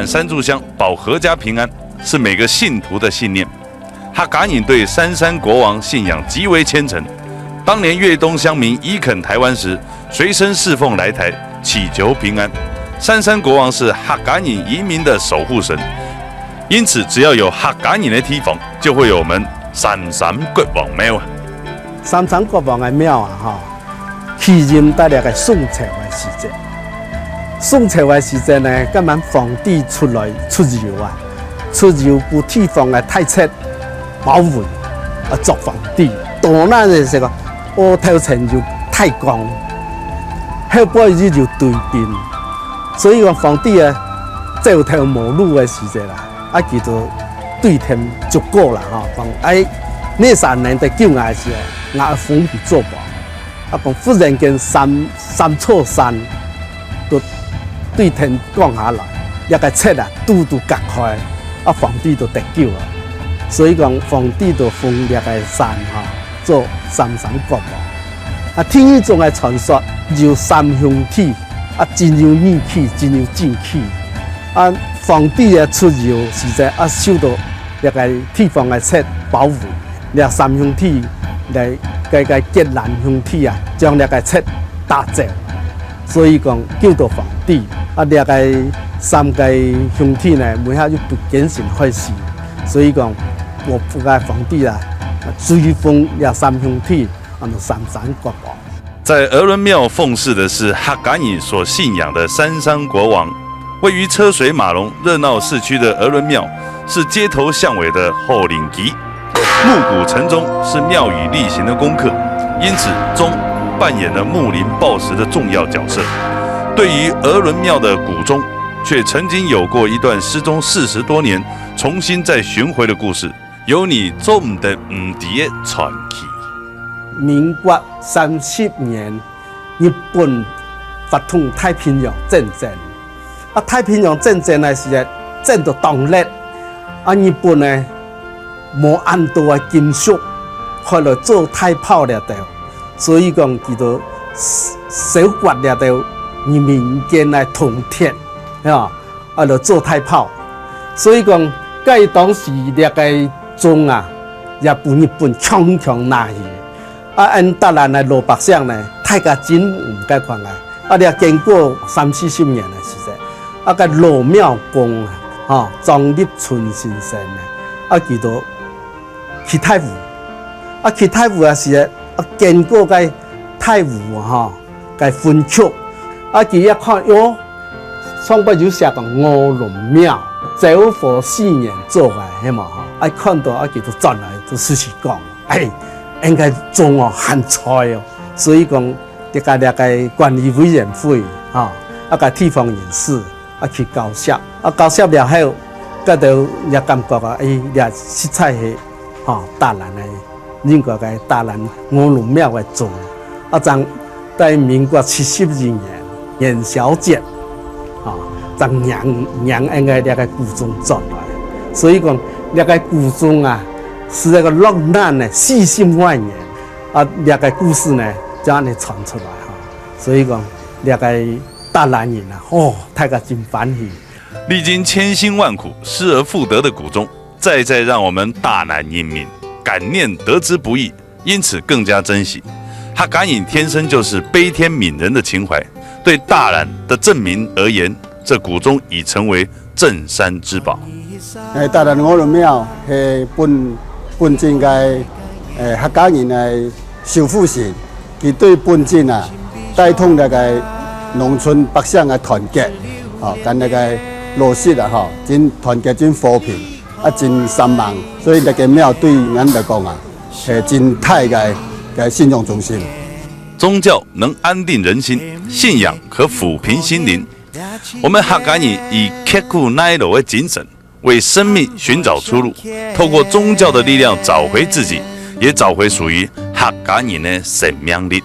管三炷香，保阖家平安，是每个信徒的信念。哈嘎引对三山国王信仰极为虔诚。当年越东乡民移垦台湾时，随身侍奉来台，祈求平安。三山国王是哈嘎引移民的守护神，因此只要有哈嘎引的提防，就会有我们三山国王庙啊。三山国王的庙啊，起任在个宋朝的时节。宋朝的时节呢，今晚皇帝出游啊，出游不提防的太侧保卫啊，做皇帝。到那的时候，乌头前就太光，后背日就对兵，所以讲皇帝啊，走投无路的时节啦，啊，叫做对天足够啦讲那3年在救我的时候，我皇帝做王，啊，讲忽然间三座山都对天降下来，一个册啊，拄割开，啊，皇帝就得救了。所以讲，皇帝就封那个山做三山国王。啊，天宇中的传说有三兄弟，啊，真有义气，真有正气。啊，皇帝啊出游时在受到那个地方的册保护，那三兄弟来个结难兄弟啊，将那个册打走。所以讲救到皇帝，啊，那个3个兄弟呢，每下就不谨慎开始，所以讲我不该皇帝啊，追封那3兄弟，三山国王。在鹅伦庙奉祀的是哈嘎引所信仰的三山国王。位于车水马龙、热闹市区的鹅伦庙，是街头巷尾的后领旗。暮鼓晨钟是庙宇例行的功课，因此钟扮演了睦邻报时的重要角色。对于鹅伦庙的古钟，却曾经有过一段失踪40多年，重新再寻回的故事，有你做唔得唔知的传奇。民国30年，日本发动太平洋战争。啊，太平洋战争的时候，战到动力，啊，日本呢无按多的金属，后来做太炮了的，所以讲叫做小刮了的民间的铜铁，就做太炮。所以讲，该当时那个钟啊，也被日本强拿去。啊，按达兰的罗百姓呢，太个真唔该看来，啊，你经过30-40年的时间。啊，个罗庙公啊，张立春先生呢，啊，叫做去太湖，啊，去太湖也是啊，经过个太湖个分区，啊，佢一看哟，上边就写个鹅伦庙，走佛4年做的，系嘛啊，看到啊，叫做转来就事实讲，应该做很菜哦，所以讲这个管理委员会啊个地方人士。啊，去交涉，啊，交涉了后，佮就也感觉啊，也实在是大兰的，英国个大兰鹅伦庙的钟，啊，在民国72年元宵节，娘应该那个古钟转来，所以讲那个古钟啊，是那个落难的40万年，啊，那个故事呢，就安尼传出来所以讲那个。大兰人啊，太个真欢喜！历经千辛万苦、失而复得的古钟，再让我们大兰人民感念得之不易，因此更加珍惜。哈嘎引天生就是悲天悯人的情怀，对大兰的镇民而言，这古钟已成为镇山之宝。大兰鹅伦庙是本镇的客家人的守护神，佢对本镇啊带动那个农村百姓的团结，跟那个落实啊，真团结真和平，啊真善忘，所以那个庙对俺来讲啊，是真大的信用中心。宗教能安定人心，信仰可抚平心灵。我们客家人以刻苦耐劳的精神，为生命寻找出路，透过宗教的力量找回自己，也找回属于客家人的生命力。